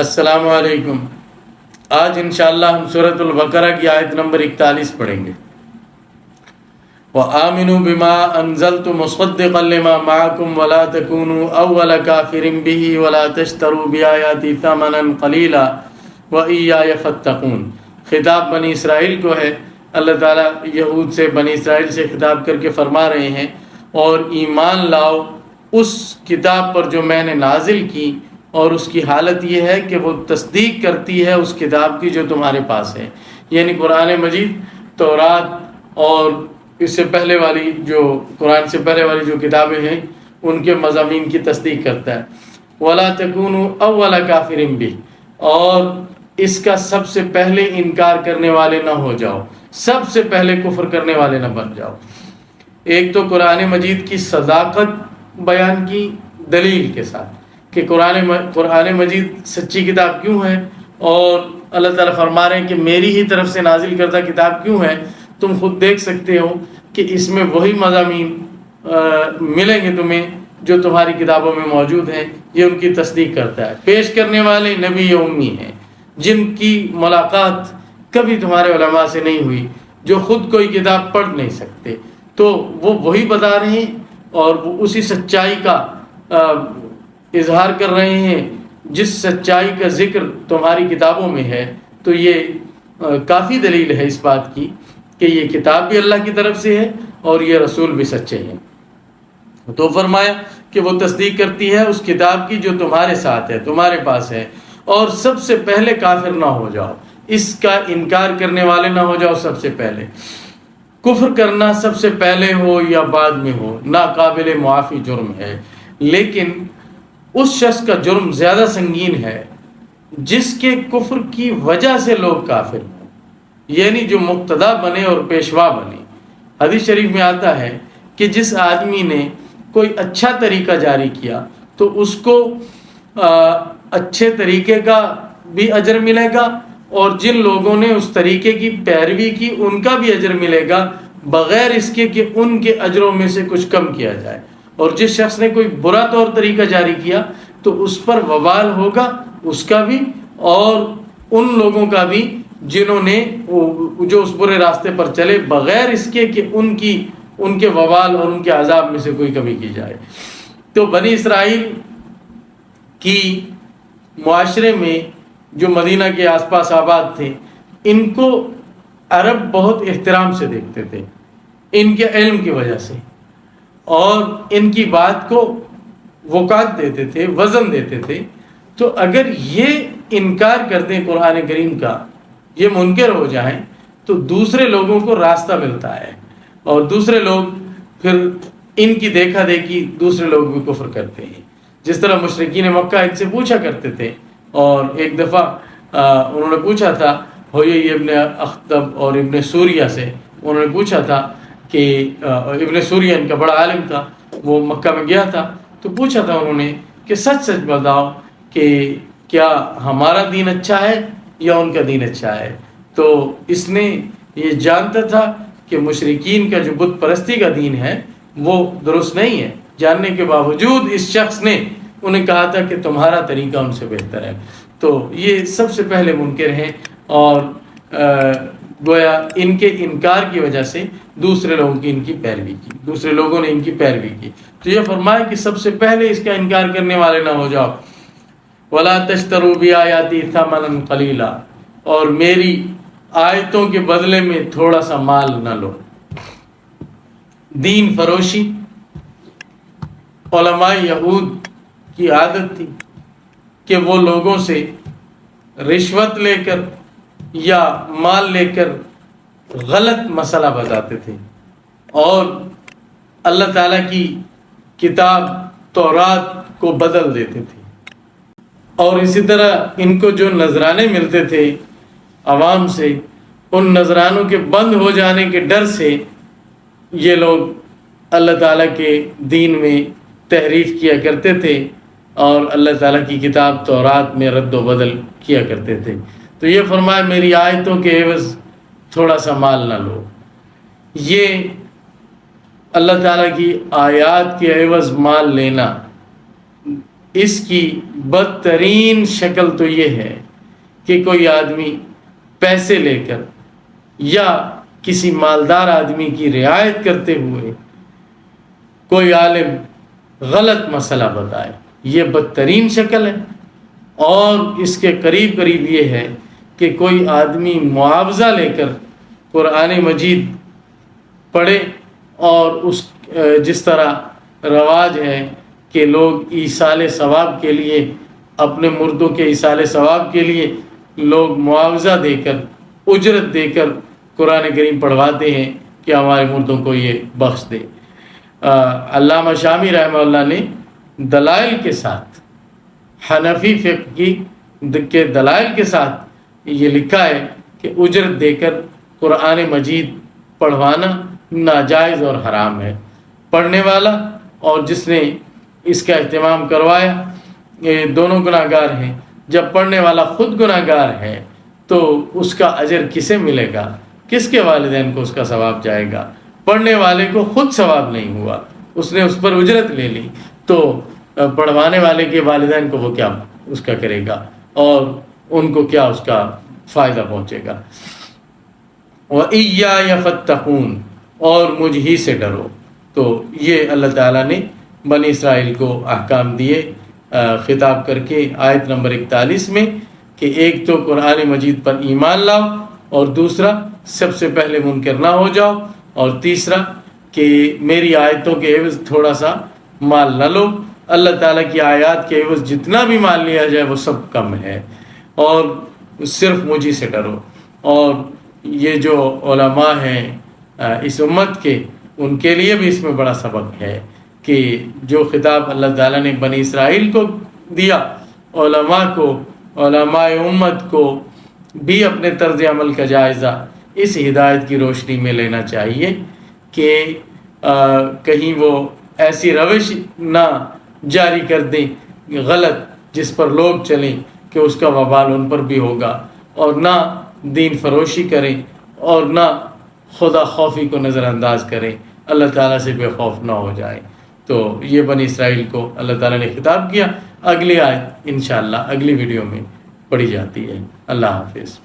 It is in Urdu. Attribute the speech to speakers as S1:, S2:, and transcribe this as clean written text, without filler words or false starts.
S1: السلام علیکم۔ آج انشاءاللہ ہم سورۃ البقرہ کی آیت نمبر 41 پڑھیں گے۔ وَآمِنُوا بِمَا أَنزَلْتُ مُصَدِّقًا لِمَا مَعَكُمْ وَلَا تَكُونُوا أَوَّلَ كَافِرٍ بِهِ وَلَا تَشْتَرُوا بِآيَاتِي ثَمَنًا قَلِيلًا وَإِيَّايَ فَاتَّقُونِ۔ خطاب بنی اسرائیل کو ہے۔ اللہ تعالیٰ یہود سے، بنی اسرائیل سے خطاب کر کے فرما رہے ہیں، اور ایمان لاؤ اس کتاب پر جو میں نے نازل کی، اور اس کی حالت یہ ہے کہ وہ تصدیق کرتی ہے اس کتاب کی جو تمہارے پاس ہے، یعنی قرآن مجید، تورات اور اس سے پہلے والی جو قرآن سے پہلے والی جو کتابیں ہیں ان کے مضامین کی تصدیق کرتا ہے۔ وَلَا تَكُونُوا أَوَّلَ كَافِرٍ بِهِ، اور اس کا سب سے پہلے انکار کرنے والے نہ ہو جاؤ، سب سے پہلے کفر کرنے والے نہ بن جاؤ۔ ایک تو قرآن مجید کی صداقت بیان کی دلیل کے ساتھ کہ قرآن مجید سچی کتاب کیوں ہے، اور اللہ تعالیٰ فرما رہے ہیں کہ میری ہی طرف سے نازل کردہ کتاب کیوں ہے۔ تم خود دیکھ سکتے ہو کہ اس میں وہی مضامین ملیں گے تمہیں جو تمہاری کتابوں میں موجود ہیں، یہ ان کی تصدیق کرتا ہے۔ پیش کرنے والے نبی امی ہیں جن کی ملاقات کبھی تمہارے علماء سے نہیں ہوئی، جو خود کوئی کتاب پڑھ نہیں سکتے، تو وہ وہی بتا رہے ہیں اور وہ اسی سچائی کا اظہار کر رہے ہیں جس سچائی کا ذکر تمہاری کتابوں میں ہے۔ تو یہ کافی دلیل ہے اس بات کی کہ یہ کتاب بھی اللہ کی طرف سے ہے اور یہ رسول بھی سچے ہیں۔ تو فرمایا کہ وہ تصدیق کرتی ہے اس کتاب کی جو تمہارے ساتھ ہے، تمہارے پاس ہے، اور سب سے پہلے کافر نہ ہو جاؤ، اس کا انکار کرنے والے نہ ہو جاؤ۔ سب سے پہلے کفر کرنا سب سے پہلے ہو یا بعد میں ہو، ناقابل معافی جرم ہے، لیکن اس شخص کا جرم زیادہ سنگین ہے جس کے کفر کی وجہ سے لوگ کافر ہوں، یعنی جو مقتدا بنے اور پیشوا بنے۔ حدیث شریف میں آتا ہے کہ جس آدمی نے کوئی اچھا طریقہ جاری کیا تو اس کو اچھے طریقے کا بھی اجر ملے گا، اور جن لوگوں نے اس طریقے کی پیروی کی ان کا بھی اجر ملے گا، بغیر اس کے کہ ان کے اجروں میں سے کچھ کم کیا جائے۔ اور جس شخص نے کوئی برا طور طریقہ جاری کیا تو اس پر وبال ہوگا، اس کا بھی اور ان لوگوں کا بھی جنہوں نے جو اس برے راستے پر چلے، بغیر اس کے کہ ان کے وبال اور ان کے عذاب میں سے کوئی کمی کی جائے۔ تو بنی اسرائیل کی معاشرے میں جو مدینہ کے آس پاس آباد تھے، ان کو عرب بہت احترام سے دیکھتے تھے ان کے علم کی وجہ سے، اور ان کی بات کو وقعت دیتے تھے، وزن دیتے تھے۔ تو اگر یہ انکار کر دیں قرآن کریم کا، یہ منکر ہو جائیں، تو دوسرے لوگوں کو راستہ ملتا ہے، اور دوسرے لوگ پھر ان کی دیکھا دیکھی دوسرے لوگ بھی کفر کرتے ہیں۔ جس طرح مشرکین مکہ ان سے پوچھا کرتے تھے، اور ایک دفعہ انہوں نے پوچھا تھا ہوئی ابن اخطب اور ابن سوریہ سے، انہوں نے پوچھا تھا کہ ابن سوریہ ان کا بڑا عالم تھا، وہ مکہ میں گیا تھا، تو پوچھا تھا انہوں نے کہ سچ سچ بتاؤ کہ کیا ہمارا دین اچھا ہے یا ان کا دین اچھا ہے۔ تو اس نے یہ جانتا تھا کہ مشرکین کا جو بت پرستی کا دین ہے وہ درست نہیں ہے، جاننے کے باوجود اس شخص نے انہیں کہا تھا کہ تمہارا طریقہ ان سے بہتر ہے۔ تو یہ سب سے پہلے منکر ہیں، اور گویا ان کے انکار کی وجہ سے دوسرے لوگوں کی ان کی پیروی کی، دوسرے لوگوں نے ان کی پیروی کی۔ تو یہ فرمایا کہ سب سے پہلے اس کا انکار کرنے والے نہ ہو جاؤ۔ وَلَا تَشْتَرُوا بِآيَاتِي ثَمَنًا قَلِيلًا، اور میری آیتوں کے بدلے میں تھوڑا سا مال نہ لو۔ دین فروشی علماء یہود کی عادت تھی کہ وہ لوگوں سے رشوت لے کر یا مال لے کر غلط مسئلہ بتاتے تھے، اور اللہ تعالیٰ کی کتاب تورات کو بدل دیتے تھے۔ اور اسی طرح ان کو جو نذرانے ملتے تھے عوام سے، ان نذرانوں کے بند ہو جانے کے ڈر سے یہ لوگ اللہ تعالیٰ کے دین میں تحریف کیا کرتے تھے، اور اللہ تعالیٰ کی کتاب تورات میں رد و بدل کیا کرتے تھے۔ تو یہ فرمایا میری آیتوں کے عوض تھوڑا سا مال نہ لو۔ یہ اللہ تعالیٰ کی آیات کے عوض مال لینا اس کی بدترین شکل تو یہ ہے کہ کوئی آدمی پیسے لے کر یا کسی مالدار آدمی کی رعایت کرتے ہوئے کوئی عالم غلط مسئلہ بتائے، یہ بدترین شکل ہے۔ اور اس کے قریب قریب یہ ہے کہ کوئی آدمی معاوضہ لے کر قرآن مجید پڑھے، اور اس جس طرح رواج ہے کہ لوگ ایصال ثواب کے لیے، اپنے مردوں کے ایصال ثواب کے لیے لوگ معاوضہ دے کر، اجرت دے کر قرآن کریم پڑھواتے ہیں کہ ہمارے مردوں کو یہ بخش دے۔ علامہ شامی رحمہ اللہ نے دلائل کے ساتھ، حنفی فقہ کے دلائل کے ساتھ یہ لکھا ہے کہ اجرت دے کر قرآن مجید پڑھوانا ناجائز اور حرام ہے۔ پڑھنے والا اور جس نے اس کا اہتمام کروایا یہ دونوں گناہ گار ہیں۔ جب پڑھنے والا خود گناہ گار ہے تو اس کا اجر کسے ملے گا؟ کس کے والدین کو اس کا ثواب جائے گا؟ پڑھنے والے کو خود ثواب نہیں ہوا، اس نے اس پر اجرت لے لی، تو پڑھوانے والے کے والدین کو وہ کیا اس کا کرے گا، اور ان کو کیا اس کا فائدہ پہنچے گا۔ وَإِيَّايَ فَاتَّقُونَ، اور مجھ ہی سے ڈرو۔ تو یہ اللہ تعالیٰ نے بنی اسرائیل کو احکام دیے خطاب کر کے آیت نمبر 41 میں، کہ ایک تو قرآن مجید پر ایمان لاؤ، اور دوسرا سب سے پہلے منکر نہ ہو جاؤ، اور تیسرا کہ میری آیتوں کے عوض تھوڑا سا مال نہ لو۔ اللہ تعالیٰ کی آیات کے عوض جتنا بھی مال لیا جائے وہ سب کم ہے، اور صرف مجھے سے ڈرو۔ اور یہ جو علماء ہیں اس امت کے، ان کے لیے بھی اس میں بڑا سبق ہے کہ جو خطاب اللہ تعالیٰ نے بنی اسرائیل کو دیا، علماء کو، علماء امت کو بھی اپنے طرز عمل کا جائزہ اس ہدایت کی روشنی میں لینا چاہیے کہ کہیں وہ ایسی روش نہ جاری کر دیں غلط جس پر لوگ چلیں کہ اس کا وبال ان پر بھی ہوگا، اور نہ دین فروشی کریں، اور نہ خدا خوفی کو نظر انداز کریں، اللہ تعالیٰ سے بے خوف نہ ہو جائیں۔ تو یہ بنی اسرائیل کو اللہ تعالیٰ نے خطاب کیا۔ اگلی آیت انشاءاللہ اگلی ویڈیو میں پڑھی جاتی ہے۔ اللہ حافظ۔